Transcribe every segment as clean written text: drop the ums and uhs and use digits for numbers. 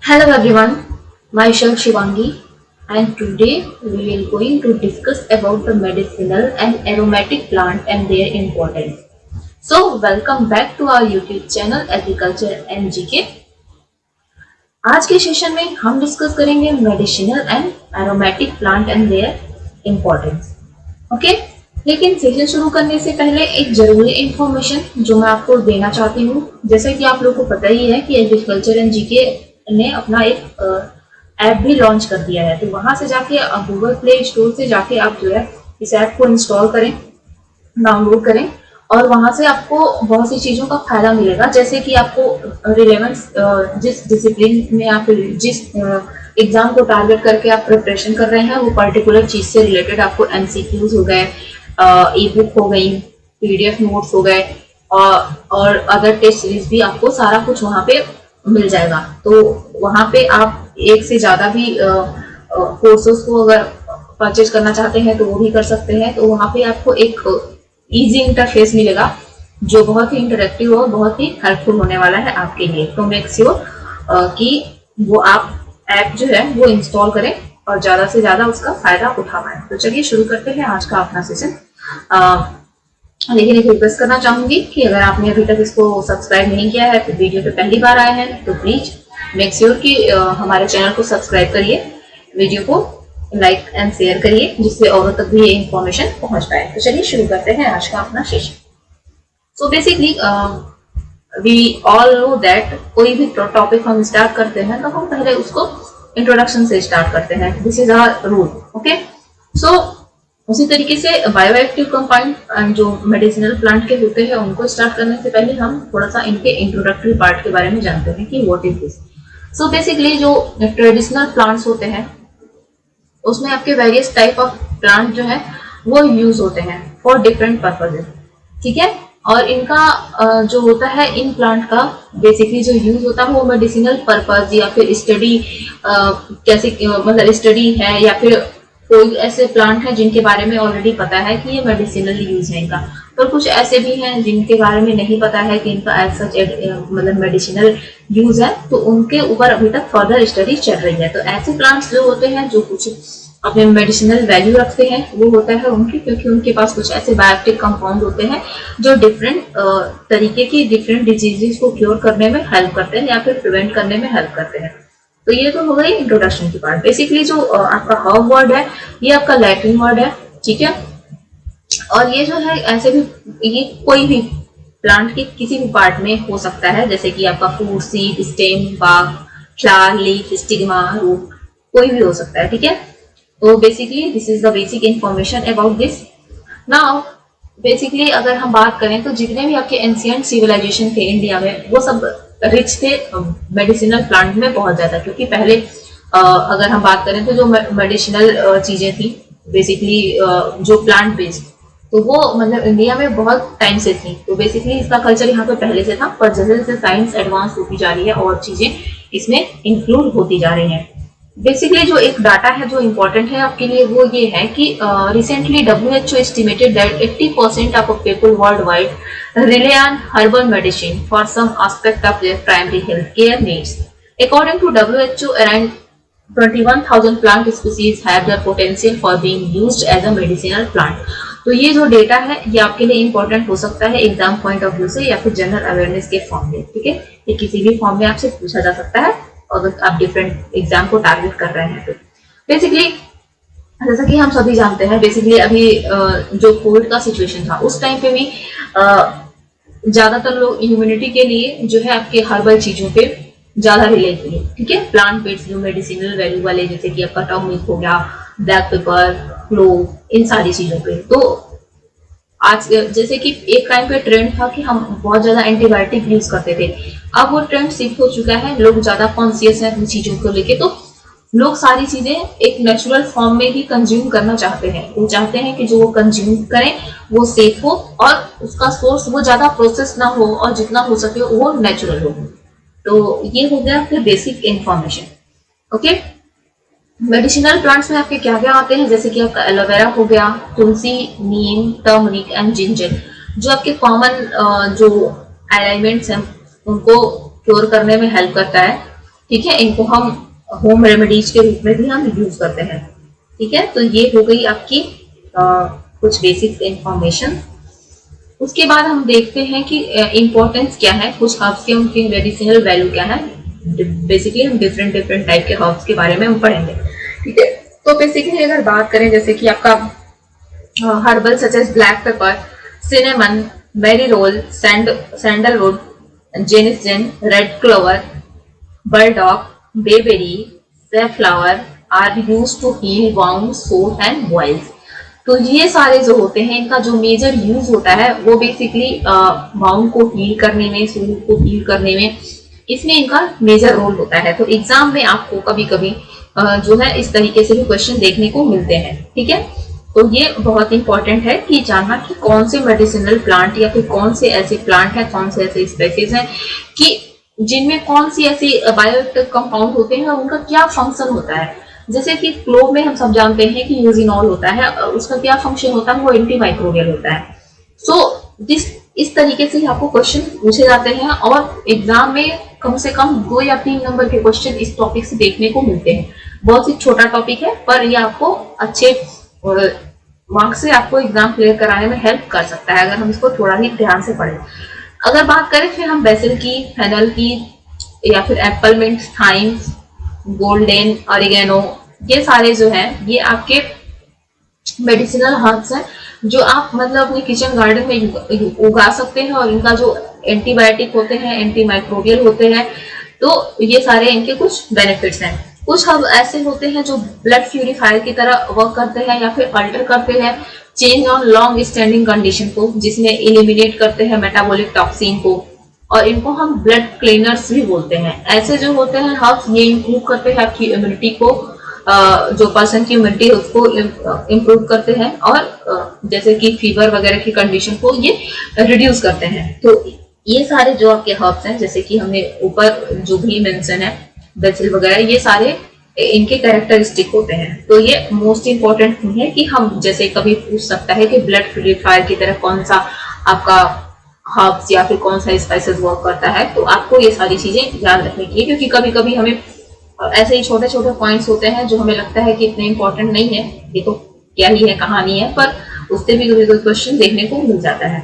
Hello everyone, myself Shivangi and today we will going to discuss about the medicinal and aromatic plant and their importance. So welcome back to our YouTube channel Agriculture and GK. आज के session में हम discuss करेंगे medicinal and aromatic plant and there importance. Okay, लेकिन session शुरू करने से पहले एक जरूरी इंफॉर्मेशन जो मैं आपको देना चाहती हूँ। जैसे कि आप लोगों को पता ही है कि एग्रीकल्चर एंड जीके ने अपना एक ऐप भी लॉन्च कर दिया है, तो वहां से जाके गूगल प्ले स्टोर से जाके आप जो है इस ऐप को इंस्टॉल करें, डाउनलोड करें और वहां से आपको बहुत सी चीजों का फायदा मिलेगा। जैसे कि आपको रिलेवेंस जिस डिसिप्लिन में आप जिस एग्जाम को टारगेट करके आप प्रिपरेशन कर रहे हैं वो पर्टिकुलर चीज से रिलेटेड आपको एमसीक्यूज हो गए, ई बुक हो गई, पीडीएफ नोट्स हो गए और अदर टेस्ट सीरीज भी आपको सारा कुछ वहां पे मिल जाएगा। तो वहां पे आप एक से ज्यादा भी कोर्सेज को अगर परचेज करना चाहते हैं तो वो भी कर सकते हैं। तो वहां पे आपको एक इजी इंटरफेस मिलेगा जो बहुत ही इंटरेक्टिव और बहुत ही हेल्पफुल होने वाला है आपके लिए। तो मेक श्योर कि वो आप ऐप जो है वो इंस्टॉल करें और ज्यादा से ज्यादा उसका फायदा उठा पाए। तो चलिए शुरू करते हैं आज का अपना सेशन। लेकिन एक रिक्वेस्ट करना चाहूंगी कि अगर आपने अभी तक इसको सब्सक्राइब नहीं किया है, तो वीडियो पे पहली बार आए हैं तो प्लीज मेक श्योर कि हमारे चैनल को सब्सक्राइब करिए, वीडियो को लाइक एंड शेयर करिए जिससे औरों तक भी ये इंफॉर्मेशन पहुंच पाए। तो चलिए शुरू करते हैं आज का अपना session. So basically we all know that कोई भी टॉपिक हम स्टार्ट करते हैं तो हम पहले उसको इंट्रोडक्शन से स्टार्ट करते हैं। This is our rule. Okay, so उसी तरीके से बायोएक्टिव कंपाउंड जो मेडिसिनल प्लांट के होते हैं उनको स्टार्ट करने से पहले हम थोड़ा सा इनके इंट्रोडक्टरी पार्ट के बारे में जानते हैं कि what is this. So basically जो ट्रेडिशनल प्लांट्स होते हैं उसमें आपके वेरियस टाइप ऑफ प्लांट जो है वो यूज होते हैं फॉर डिफरेंट पर्पजेस, ठीक है। और इनका जो होता है इन प्लांट का बेसिकली जो यूज होता है वो मेडिसिनल पर्पज या फिर स्टडी कैसे मतलब स्टडी है या फिर कोई ऐसे प्लांट हैं जिनके बारे में ऑलरेडी पता है कि ये मेडिसिनल यूज है इनका, पर कुछ ऐसे भी हैं जिनके बारे में नहीं पता है कि इनका एज सच मतलब मेडिसिनल यूज है, तो उनके ऊपर अभी तक फर्दर स्टडी चल रही है। तो ऐसे प्लांट्स जो होते हैं जो कुछ अपने मेडिसिनल वैल्यू रखते हैं वो होता है उनकी, क्योंकि उनके पास कुछ ऐसे बायोएक्टिव कंपाउंड होते हैं जो डिफरेंट तरीके की डिफरेंट डिजीजेस को क्योर करने में हेल्प करते हैं या फिर प्रिवेंट करने में हेल्प करते हैं। तो ये तो हो गई इंट्रोडक्शन की पार्ट। बेसिकली जो आपका हर्ब वर्ड है ये आपका लैटिन वर्ड है, ठीक है। और ये जो है ऐसे भी ये कोई भी प्लांट के किसी भी पार्ट में हो सकता है, जैसे कि आपका फ्रूट, सीड, स्टेम, बाग, फ्लावर, लीफ, स्टिग्मा, रूट, कोई भी हो सकता है, ठीक है। तो basically this is the basic information about this. Now basically अगर हम बात करें तो जितने भी आपके एंशिएंट सिविलाइजेशन थे इंडिया में वो सब रिच थे मेडिसिनल प्लांट में बहुत ज्यादा, क्योंकि पहले अगर हम बात करें तो जो मेडिसिनल चीजें थी बेसिकली जो प्लांट बेस्ड, तो वो मतलब इंडिया में बहुत टाइम से थी। तो बेसिकली इसका कल्चर यहाँ पे पहले से था, पर जैसे जैसे साइंस एडवांस होती जा रही है और चीजें इसमें इंक्लूड होती जा रही हैं। बेसिकली जो एक डाटा है जो इम्पोर्टेंट है आपके लिए वो ये है कि recently WHO estimated that 80% of people world wide rely on herbal medicine for some aspect of their primary health care needs. According to WHO, around 21,000 plant species have the potential for being used as a medicinal plant. तो ये जो data है ये आपके लिए important हो सकता है एग्जाम पॉइंट ऑफ व्यू से या फिर जनरल अवेयरनेस के फॉर्म में, ठीक है। ये किसी भी फॉर्म में आपसे पूछा जा सकता है अगर आप डिफरेंट एग्जाम को टारगेट कर रहे हैं। तो बेसिकली जैसा कि हम सभी जानते हैं बेसिकली अभी जो कोविड का सिचुएशन था उस टाइम पे भी ज्यादातर लोग इम्यूनिटी के लिए जो है आपके हर्बल चीजों पे ज्यादा रिले किए, ठीक है। प्लांट बेस्ड जो मेडिसिनल वैल्यू वाले जैसे कि आपका टर्मरिक हो गया, ब्लैक पेपर, क्लोव, इन सारी चीजों पे। तो आज जैसे कि एक टाइम पे ट्रेंड था कि हम बहुत ज्यादा एंटीबायोटिक यूज करते थे, अब वो ट्रेंड शिफ्ट हो चुका है, लोग ज्यादा कॉन्शियस हैं अपनी चीजों को लेके। तो लोग सारी चीजें एक नेचुरल फॉर्म में ही कंज्यूम करना चाहते हैं। वो चाहते हैं कि जो वो कंज्यूम करें वो सेफ हो और उसका सोर्स वो ज्यादा प्रोसेस ना हो और जितना हो सके वो नेचुरल हो। तो ये हो गया फिर basic information. Okay, medicinal plants में आपके क्या क्या आते हैं, जैसे कि आपका एलोवेरा हो गया, तुलसी, नीम, टर्मरिक एंड जिंजर, जो आपके कॉमन जो एलिमेंट्स हैं उनको क्योर करने में हेल्प करता है। ठीक है, इनको हम होम रेमेडीज के रूप में भी हम यूज करते हैं। ठीक है, तो ये हो गई आपकी कुछ बेसिक इंफॉर्मेशन। उसके बाद हम देखते हैं कि इम्पोर्टेंस क्या है कुछ हर्ब्स के, उनके मेडिसिनल वैल्यू क्या है। बेसिकली हम डिफरेंट डिफरेंट टाइप के हर्ब्स के बारे में हम पढ़ेंगे। ठीक है, तो बेसिकली अगर बात करें जैसे कि आपका herbal such as black pepper, cinnamon, मेरीरोल, sandalwood, ginseng, red clover, burdock, bayberry, safflower are used to heal wounds, sores and boils। तो ये सारे जो होते हैं इनका जो मेजर यूज होता है वो बेसिकली वाउंड को हील करने में, सोर को हील करने में, इसमें इनका मेजर रोल होता है। तो एग्जाम में आपको कभी कभी जो है इस तरीके से भी क्वेश्चन देखने को मिलते हैं। ठीक है, तो ये बहुत इंपॉर्टेंट है कि जानना कि कौन से मेडिसिनल प्लांट या फिर कौन से ऐसे प्लांट है, कौन से ऐसे स्पेसीज हैं कि जिनमें कौन सी ऐसी बायोएक्टिव कंपाउंड होते हैं और उनका क्या फंक्शन होता है। जैसे कि क्लोव में हम सब जानते हैं कि यूजिनॉल होता है, उसका क्या फंक्शन होता है, वो एंटी माइक्रोबियल होता है। सो इस तरीके से आपको क्वेश्चन पूछे जाते हैं और एग्जाम में कम से कम 2 या 3 नंबर के क्वेश्चन इस टॉपिक से देखने को मिलते हैं। बहुत ही छोटा टॉपिक है पर ये आपको अच्छे मार्क्स से आपको एग्जाम क्लियर कराने में हेल्प कर सकता है अगर हम इसको थोड़ा ही ध्यान से पढ़ें। अगर बात करें फिर हम बेसिल की, फेनल की या फिर apple mint, thyme, golden, oregano, ये सारे जो हैं ये आपके मेडिसिनल हर्ब्स हैं जो आप मतलब अपने किचन गार्डन में उगा सकते हैं और इनका जो एंटीबायोटिक होते हैं, एंटी माइक्रोबियल होते हैं, तो ये सारे इनके कुछ बेनिफिट्स हैं। कुछ हर्ब ऐसे होते हैं जो ब्लड प्यूरिफायर की तरह वर्क करते हैं या फिर अल्टर करते हैं change on long standing condition को, जिसमें इलिमिनेट करते हैं मेटाबॉलिक टॉक्सिन को, और इनको हम ब्लड क्लीनर्स भी बोलते हैं। ऐसे जो होते हैं हर्ब्स ये इंप्रूव करते हैं आपकी इम्यूनिटी को, जो पर्सन की इम्यूनिटी है उसको इम्प्रूव करते हैं और जैसे कि फीवर वगैरह की कंडीशन को ये रिड्यूस करते हैं। तो ये सारे जो आपके हर्ब्स हैं जैसे कि हमने ऊपर जो भी मेंशन है बेसिल वगैरह, ये सारे इनके कैरेक्टरिस्टिक होते हैं। तो ये मोस्ट इंपॉर्टेंट थिंग है कि हम जैसे कभी पूछ सकता है कि ब्लड प्यूरिफायर की तरह कौन सा आपका हर्ब्स या फिर कौन सा स्पाइसेस वर्क करता है, तो आपको ये सारी चीजें याद रखनी चाहिए क्योंकि कभी कभी हमें ऐसे ही छोटे छोटे पॉइंट्स होते हैं जो हमें लगता है कि इतने इंपॉर्टेंट नहीं है, ये तो क्या ही है, कहानी है, पर उससे भी कभी कोई क्वेश्चन देखने को मिल जाता है।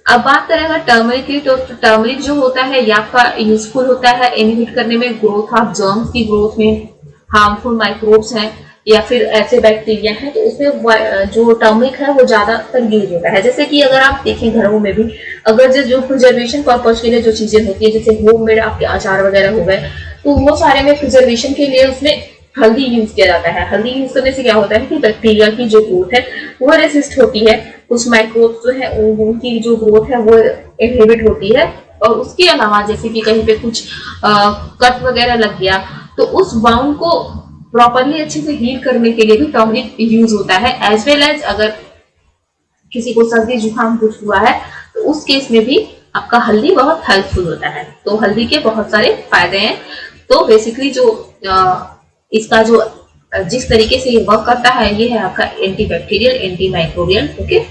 अब बात करें अगर टर्मरिक की, तो टर्मरिक जो होता है ये आपका यूजफुल होता है इनहिबिट करने में ग्रोथ ऑफ जर्म्स की ग्रोथ में, हार्मफुल माइक्रोब्स हैं या फिर ऐसे बैक्टीरिया हैं, तो उसमें जो टर्मरिक है वो ज्यादातर यूज होता है। जैसे कि अगर आप देखें घरों में भी अगर जो प्रिजर्वेशन पर्पज के लिए जो चीजें होती है जैसे होममेड आपके अचार वगैरह हो गए, तो वो सारे में प्रिजर्वेशन के लिए उसमें हल्दी यूज किया जाता है। हल्दी यूज करने से क्या होता है कि बैक्टीरिया की जो ग्रोथ है वो रेसिस्ट होती है, कुछ माइक्रोब्स जो है उनकी जो ग्रोथ है वो इनहिबिट होती है, और उसके अलावा जैसे कि कहीं पे कुछ कट वगैरह लग गया तो उस बाउंड को प्रॉपरली अच्छे से हील करने के लिए भी टर्मरिक यूज होता है। एज वेल एज अगर किसी को सर्दी जुकाम कुछ हुआ है तो उस केस में भी आपका हल्दी बहुत हेल्पफुल होता है। तो हल्दी के बहुत सारे फायदे हैं। तो बेसिकली जो इसका जो जिस तरीके से ये वर्क करता है ये है आपका एंटीबैक्टीरियल, एंटी माइक्रोबियल। ओके,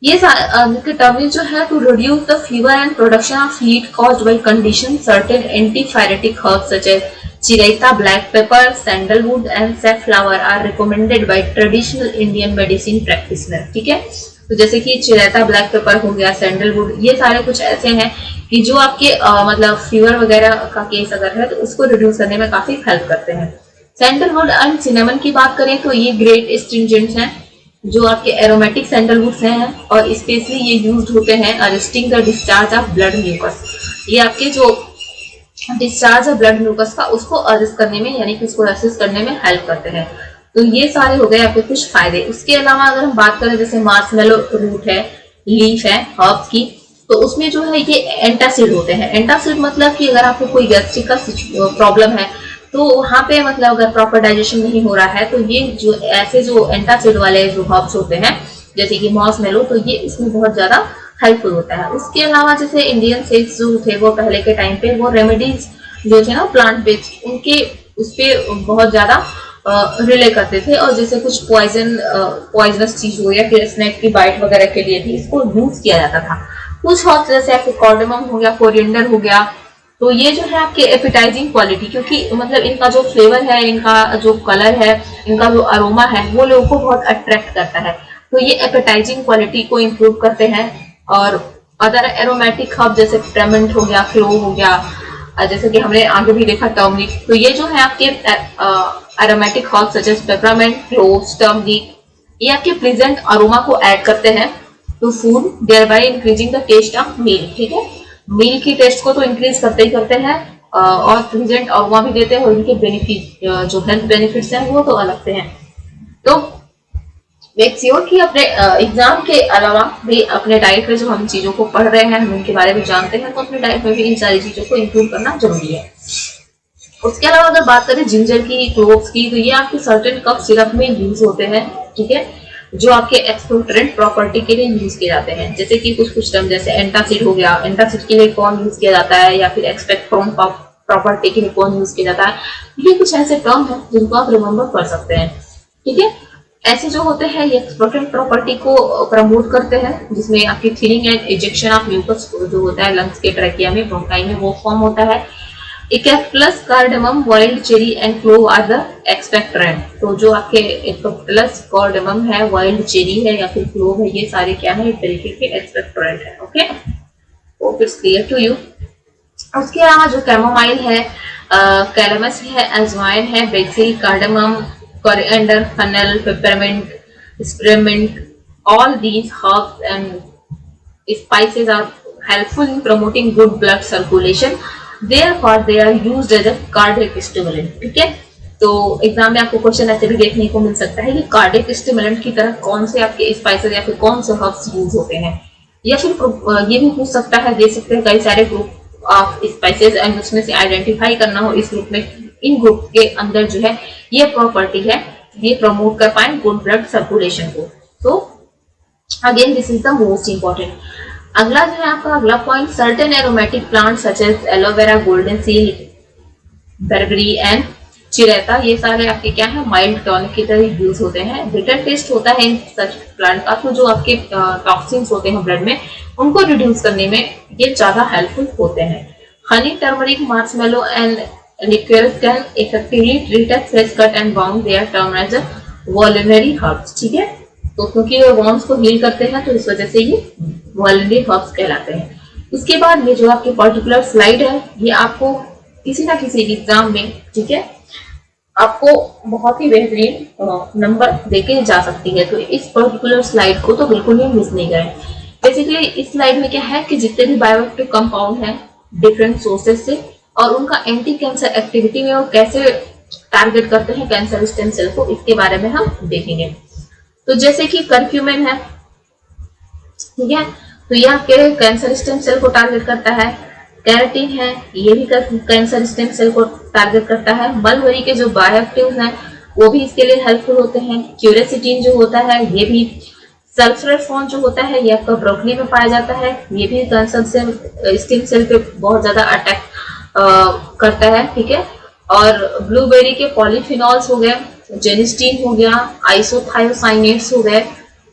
ये टर्मरिक जो है to reduce the fever and production of heat caused by condition, certain antipyretic herbs such as chirata, black pepper, sandalwood and safflower are recommended by traditional Indian medicine practitioner. ठीक है, तो जैसे कि चिरैता, black paper हो गया, सैंडलवुड, ये सारे कुछ ऐसे हैं कि जो आपके मतलब फीवर वगैरह का केस अगर है तो उसको रिड्यूस करने में काफी हेल्प करते हैं। सैंडलवुड एंड सिनेमन की बात करें तो ये ग्रेट एस्ट्रिंजेंट्स हैं जो आपके एरोमेटिक सैंडलवुड्स हैं और स्पेशली ये यूज्ड होते हैं arresting the discharge of blood mucus. ये आपके जो डिस्चार्ज है ब्लड म्यूकस का उसको अरेस्ट करने में यानी कि उसको असिस्ट करने में हेल्प करते हैं। तो ये सारे हो गए आपके कुछ फायदे। उसके अलावा अगर हम बात करें जैसे मार्शमेलो रूट है, लीफ है हर्ब्स की, तो उसमें जो है ये एंटासिड होते हैं। एंटासिड मतलब कि अगर आपको कोई गैस्ट्रिक का प्रॉब्लम है तो वहां पे मतलब अगर प्रॉपर डाइजेशन नहीं हो रहा है तो ये जो ऐसे जो एंटासिड वाले जो हर्ब्स होते हैं जैसे कि मार्शमेलो, तो ये इसमें बहुत ज्यादा हेल्पफुल होता है। उसके अलावा जैसे इंडियन सेक्स जो थे वो पहले के टाइम पे वो रेमेडीज जो थे ना प्लांट बेस्ड, उनके उस पे बहुत ज्यादा रिले करते थे, और जैसे कुछ पॉइजनस चीज हो या फिर स्नेक की बाइट वगैरह के लिए भी इसको यूज किया जाता था। कुछ हर्ब्स जैसे आपके कार्डेमम हो गया, कोरिएंडर हो गया, तो ये जो है आपके एपेटाइजिंग क्वालिटी, क्योंकि मतलब इनका जो फ्लेवर है, इनका जो कलर है, इनका जो अरोमा है, वो लोगों को बहुत अट्रैक्ट करता है। तो ये एपेटाइजिंग क्वालिटी को इम्प्रूव करते हैं। और अदर एरोमेटिक हर्ब जैसे पेपरमिंट हो गया, क्लोव हो गया, जैसे कि हमने आगे भी देखा टर्मरिक, तो ये जो है आपके aromatic herb such as peppermint, clove, turmeric, ये आपके प्लेजेंट अरोमा को ऐड करते हैं to food, thereby increasing the taste of meal. ठीक है, मील की टेस्ट को तो इंक्रीज करते ही करते हैं और प्लेजेंट अरोमा भी देते हैं, और इनके बेनिफिट जो हेल्थ बेनिफिट्स हैं वो तो अलग से हैं। तो मेक श्योर कि अपने एग्जाम के अलावा भी अपने डाइट में जो हम चीजों को पढ़ रहे हैं, हम उनके बारे में जानते हैं, तो अपने डाइट में भी इन सारी चीजों को इंक्लूड करना जरूरी है। उसके अलावा अगर बात करें जिंजर की, क्लोव्स की, तो ये आपके सर्टेन कफ सिरप में यूज होते हैं। ठीक है, जो आपके एक्सपोर्टेंट प्रॉपर्टी के लिए यूज किए जाते हैं, जैसे कि कुछ टर्म जैसे एंटासिड हो गया, एंटासिड के लिए कौन यूज किया जाता है, या फिर एक्सपेक्ट फ्रॉम प्रॉपर्टी के लिए कौन यूज किया जाता है। ये कुछ ऐसे टर्म है जिनको आप रिमेम्बर कर सकते हैं। ठीक है, ऐसे जो होते हैं ये एक्सपोर्टेंट प्रॉपर्टी को प्रमोट करते हैं, जिसमें आपकी thinning and ejection of mucus जो होता है लंग्स के ट्रैकिया में, ब्रोंकाई में, वो फॉर्म होता है। Eucalyptus, cardamom, wild cherry and clove are the expectorant. तो जो आपके इकेप्लस, कार्डेमम है, वाइल्ड चेरी है या फिर क्लोव है, ये सारे क्या है, एक तरीके के एक्सपेक्टरेंट है। Okay, hope it's clear to you. उसके अलावा जो कैमोमाइल है, कैलमस है, अजवाइन है, basil, cardamom, coriander, fennel, peppermint, spearmint, all these herbs and spices are helpful in promoting good blood circulation. Therefore, they are used as a cardiac stimulant. ठीक है, तो एग्जाम में आपको क्वेश्चन ऐसे भी देखने को मिल सकता है कि कार्डियक स्टिमुलेंट की तरह कौन से आपके स्पाइसेस या फिर कौन से हर्ब्स यूज होते हैं, या फिर ये भी पूछ सकता है, दे सकते हैं कई सारे ग्रुप ऑफ स्पाइसेस एंड उसमें से आइडेंटिफाई करना हो इस ग्रुप में, इन ग्रुप के अंदर जो है ये प्रॉपर्टी है, ये प्रमोट कर पाए गुड ब्लड सर्कुलेशन को। तो again this is the most important. अगला जो है आपका अगला point, certain aromatic plant such as aloe vera, golden seal, barberry and chirata, ये सारे आपके क्या है, माइल्ड टॉनिक की तरह यूज होते हैं। बिटर टेस्ट होता है इन सच प्लांट का, तो जो आपके टॉक्सिन्स होते हैं ब्लड में, उनको रिड्यूस करने में ये ज्यादा हेल्पफुल होते हैं। Honey, turmeric, marshmallow and liqueurs can effectively treat a fresh cut and wound. They are termed as a vulnerary herbs. ठीक है, तो क्योंकि वो wounds को हील करते हैं, तो इस वजह से ये vulnerary herbs कहलाते हैं। इसके बाद ये जो आपकी पर्टिकुलर स्लाइड है, ये आपको किसी ना किसी एग्जाम में, ठीक है, आपको बहुत ही बेहतरीन नंबर देके जा सकती है। तो इस पर्टिकुलर स्लाइड को तो बिल्कुल ही मिस नहीं करें। बेसिकली इस स्लाइड में क्या है कि जितने भी बायोएक्टिव कंपाउंड हैं डिफरेंट सोर्सेज से, और उनका एंटी कैंसर एक्टिविटी में वो कैसे टारगेट करते हैं कैंसर स्टेम सेल को, इसके बारे में हम देखेंगे। तो जैसे कि करक्यूमिन है, ठीक है, तो यह आपके कैंसर स्टेम सेल को टारगेट करता है। कैरेटिन है, ये भी कैंसर स्टेम सेल को टारगेट करता है। मलबरी के जो बायोएक्टिव्स हैं वो भी इसके लिए हेल्पफुल होते हैं। क्यूरेसिटीन जो होता है ये भी, सल्फरफॉन जो होता है ये आपका ब्रोकली में पाया जाता है, ये भी कैंसर स्टेम सेल पे बहुत ज्यादा अटैक करता है। ठीक है, और ब्लूबेरी के पॉलीफिनॉल्स हो गए, जेनिस्टीन हो गया, आइसोथायोसाइनेट्स हो गए,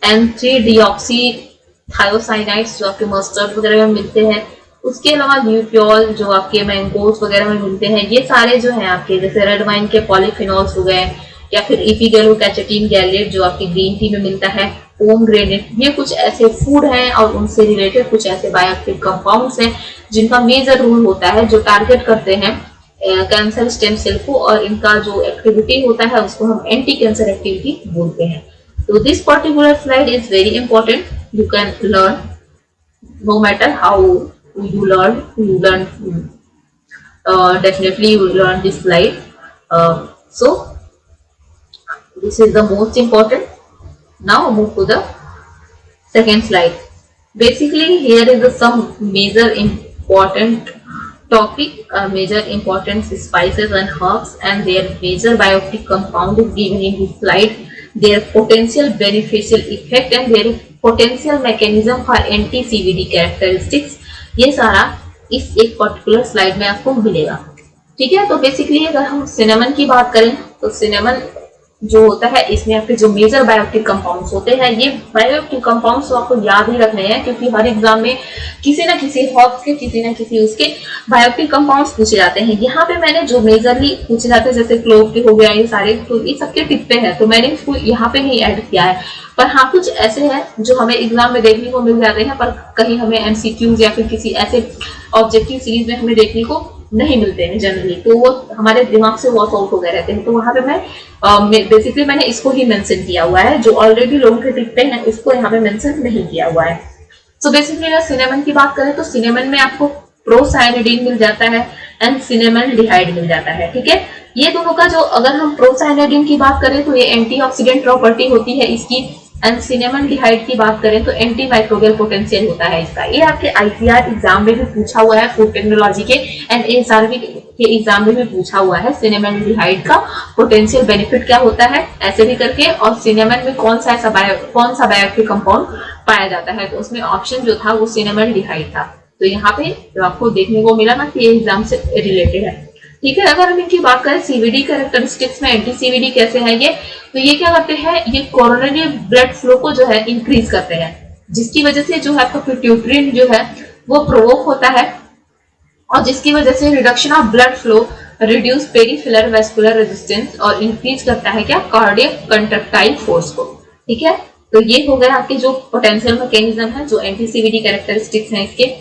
M3-deoxythiocyanate जो आपके मस्टर्ड वगैरह में मिलते हैं। उसके अलावा ल्यूपियोल जो आपके मैंगोस वगैरह में मिलते हैं, ये सारे जो हैं आपके, जैसे रेड वाइन के पॉलीफिनॉल्स हो गए, या फिर इपिगेलोकैचेटिन गैलेट जो आपकी ग्रीन टी में मिलता है, पोमग्रेनेट, ये कुछ ऐसे फूड हैं और उनसे रिलेटेड कुछ ऐसे बायोएक्टिव कंपाउंड्स हैं जिनका मेजर रोल होता है, जो टारगेट करते हैं कैंसर स्टेम सेल को, और इनका जो एक्टिविटी होता है उसको हम एंटी कैंसर एक्टिविटी बोलते हैं। तो this particular slide is very important, you can learn no matter how you learn definitely you will learn this slide. So this is the most important. Now move to the second slide. Basically here is the some major important topic, major important spices and herbs and their major bioactive compound is given in this slide, their potential beneficial effect and their potential mechanism for anti CVD characteristics, ये सारा इस एक particular slide में आपको मिलेगा। ठीक है, तो बेसिकली अगर हम सिनेमन की बात करें तो सिनेमन जो होता है इसमें आपके जो मेजर बायोएक्टिव कंपाउंड्स होते हैं, ये बायोएक्टिव कंपाउंड्स तो आपको याद ही रखने हैं, क्योंकि हर एग्जाम में किसी ना किसी हॉब्स के किसी ना किसी उसके बायोएक्टिव कंपाउंड्स पूछे जाते हैं। यहाँ पे मैंने जो मेजरली पूछे जाते हैं जैसे क्लोव के हो गया, ये सारे तो ये सबके टिप्पे हैं, तो मैंने इसको यहाँ पे नहीं ऐड किया है। पर हाँ, कुछ ऐसे हैं जो हमें एग्जाम में देखने को मिल जाते हैं, पर कहीं हमें एमसीक्यूज या फिर किसी ऐसे ऑब्जेक्टिव सीरीज में हमें देखने को नहीं मिलते हैं जनरली, तो वो हमारे दिमाग से वॉश आउट हो गए रहते हैं। तो वहां पे मैं बेसिकली मैंने इसको ही मेंशन किया हुआ है, जो ऑलरेडी लोगों के टिप्पे हैं इसको यहाँ पे मेंशन नहीं किया हुआ है। सो बेसिकली अगर सिनेमन की बात करें तो सिनेमन में आपको प्रोसाइनेडिन मिल जाता है एंड सिनेमल्डिहाइड मिल जाता है, ठीक है। ये दोनों का जो, अगर हम प्रोसाइनेडिन की बात करें तो ये एंटीऑक्सीडेंट प्रॉपर्टी होती है इसकी, एंड सिनेमल्डिहाइड की बात करें तो एंटी माइक्रोबियल पोटेंशियल होता है इसका। ये आपके आईसीआर एग्जाम में भी पूछा हुआ है, फूड टेक्नोलॉजी के एंड एएसआरबी के एग्जाम में भी पूछा हुआ है, सिनेमल्डिहाइड का पोटेंशियल बेनिफिट क्या होता है ऐसे भी करके, और सिनेमन में कौन सा बायोएक्टिव कंपाउंड पाया जाता है। तो उसमें ऑप्शन जो था वो सिनेमल्डिहाइड था। तो यहाँ पे जो आपको देखने को मिला ना कि ये एग्जाम से रिलेटेड है, ठीक है। अगर हम इनकी बात करें सीवीडी कैरेक्टरिस्टिक्स में एंटी सीवीडी कैसे है ये, तो ये क्या करते हैं, ये कोरोनरी ब्लड फ्लो को जो है इंक्रीज करते हैं, जिसकी वजह से जो है आपका पिट्यूटरी जो है वो प्रोवोक होता है, और जिसकी वजह से reduction of blood flow, reduce peripheral vascular resistance, और इंक्रीज करता है क्या, कार्डियक कंट्रैक्टाइल फोर्स को, ठीक है। तो ये हो गया आपके जो पोटेंशियल मैकेनिज्म है, जो एंटी सीवीडी कैरेक्टरिस्टिक्स हैं इसके।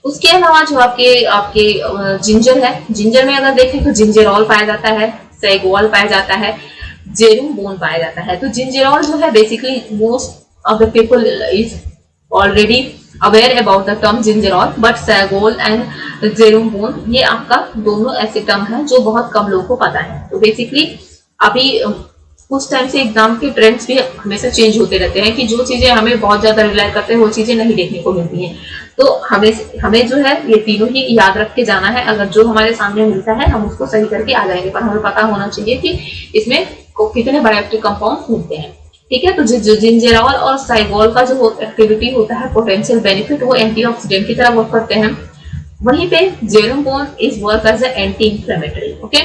उसके अलावा जो आपके जिंजर है, जिंजर में अगर देखें तो जिंजरॉल पाया जाता है, सैगोल पाया जाता है, जेरुम्बोन पाया जाता है। तो जिंजरॉल जो है basically most of the people is already aware about the term gingerol, but shogaol and zerumbone ये आपका दोनों ऐसे टर्म है जो बहुत कम लोगों को पता है। तो बेसिकली अभी कुछ टाइम से एग्जाम के ट्रेंड्स भी हमेशा चेंज होते रहते हैं कि जो चीजें हमें बहुत ज्यादा रिलाई करते हैं वो चीजें नहीं देखने को मिलती हैं। तो हमें जो है ये तीनों ही याद रख के जाना है, अगर जो हमारे सामने मिलता है हम उसको सही करके आ जाएंगे, पर हमें पता होना चाहिए कि इसमें कितने बायोएक्टिव कंपाउंड मिलते हैं, ठीक है। तो जो जिंजरॉल और साइगोल का जो एक्टिविटी होता है, पोटेंशियल बेनिफिट, वो एंटीऑक्सीडेंट की तरह वर्क करते हैं। वहीं पे zerumbone is work as a anti inflammatory, okay.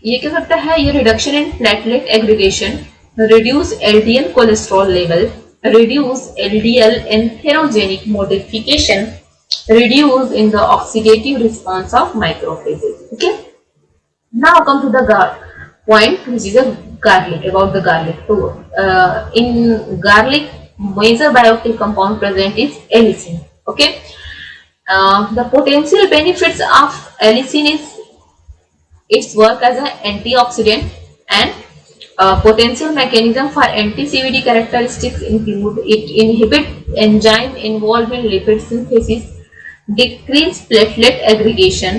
ये क्या करता है, ये reduction in platelet aggregation, reduce LDL cholesterol level, reduce LDL enterogenic modification, reduce in the oxidative response of macrophages. Okay. Now come to the point which is a garlic, about the garlic. So in garlic, major bioactive compound present is allicin. Okay. The potential benefits of allicin is its work as an antioxidant, and potential mechanism for anti-CVD characteristics include it inhibit enzyme involved in lipid synthesis, decrease platelet aggregation,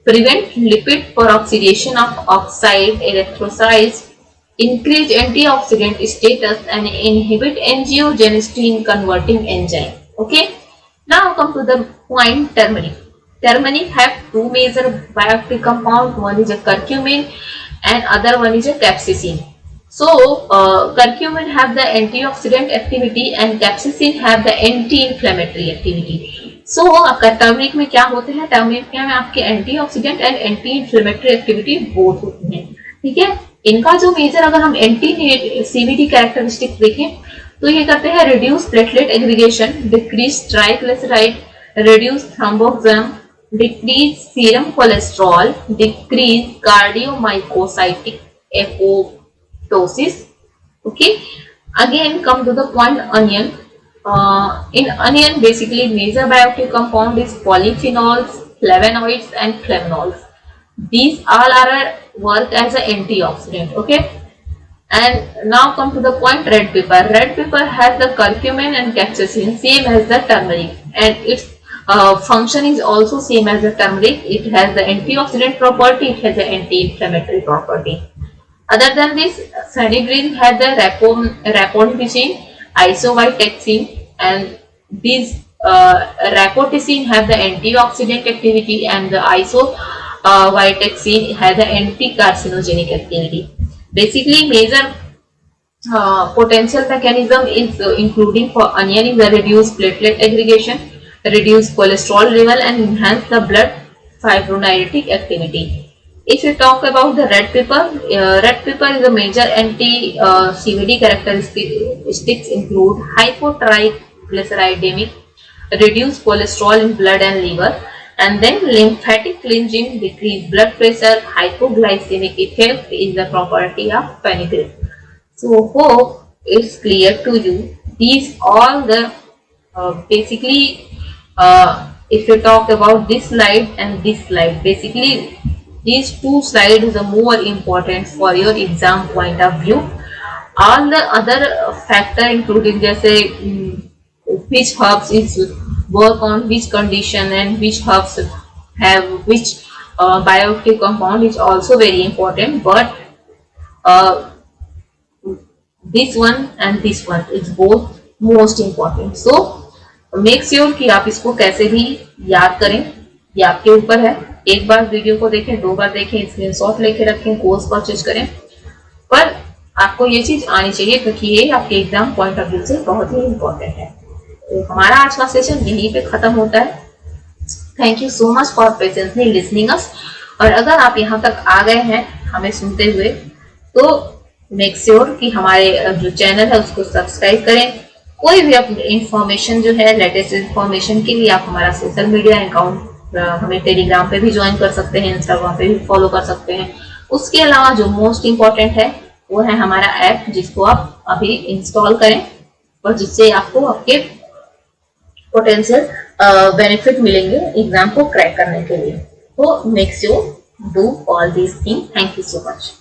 prevent lipid peroxidation of oxide electrolytes, increase antioxidant status, and inhibit angiogenesis in converting enzyme. Okay. Now come to the point turmeric. Turmeric have two major bioactive compounds. One is a curcumin and other one is a capsaicin. So curcumin have the antioxidant activity and capsaicin have the anti-inflammatory activity. So turmeric में क्या होते हैं, turmeric में आपके antioxidant and anti inflammatory activity both होती है, ठीक है। इनका जो मेजर, अगर हम एंटी सीवीडी कैरेक्टरिस्टिक देखें तो ये करते हैं reduce platelet aggregation, decrease triglyceride, reduce thromboxanes, decrease serum cholesterol, decrease cardiomyocytic apoptosis. Okay, again come to the point onion. In onion, basically major bioactive compound is polyphenols, flavonoids and flavonols. These all are work as an antioxidant. Okay, and now come to the point red pepper. Red pepper has the curcumin and capsaicin same as the turmeric, and its function is also same as the turmeric. It has the antioxidant property, it has the anti-inflammatory property. Other than this, fenugreek has the rapamycin, isovitaxine, and these rapamycin have the antioxidant activity, and the isovitaxine has the anti-carcinogenic activity. Basically, major potential mechanism is including for onion is the reduce platelet aggregation, reduce cholesterol level, and enhance the blood fibrinolytic activity. If you talk about the red pepper is a major anti-CVD characteristics include hypotriglyceridemic, reduce cholesterol in blood and liver, and then lymphatic cleansing, decrease blood pressure, hypoglycemic effect is the property of fenugreek. So hope it's clear to you. These all the basically if you talk about this slide and this slide, basically these two slides are more important for your exam point of view. All the other factor including जैसे which herbs is work on which condition and which herbs have which bioactive compound is also very important, but uh, this one and this one is both most important. So make sure कि आप इसको कैसे भी याद करें, ये आपके ऊपर है। एक बार वीडियो को देखें, 2 बार देखें, स्क्रीनशॉट लेके रखें, कोर्स परचेज करें, पर आपको ये चीज आनी चाहिए क्योंकि ये आपके एग्जाम पॉइंट ऑफ व्यू से बहुत ही इंपॉर्टेंट है। तो हमारा आज का सेशन यहीं पे खत्म होता है। Thank you so much for patiently listening अस। और अगर आप यहाँ तक आ गए हैं हमें सुनते हुए, तो मेक श्योर कि हमारे जो चैनल है उसको सब्सक्राइब करें। कोई भी अपनी इंफॉर्मेशन जो है, लेटेस्ट इंफॉर्मेशन के लिए आप हमारा सोशल मीडिया अकाउंट हमें टेलीग्राम पे भी ज्वाइन कर सकते हैं, इंस्टाग्राम पे भी फॉलो कर सकते हैं। उसके अलावा जो मोस्ट इम्पॉर्टेंट है वो है हमारा ऐप, जिसको आप अभी इंस्टॉल करें और जिससे आपको आपके पोटेंशियल बेनिफिट मिलेंगे एग्जाम को क्रैक करने के लिए। तो make sure do all these thing. Thank you so much.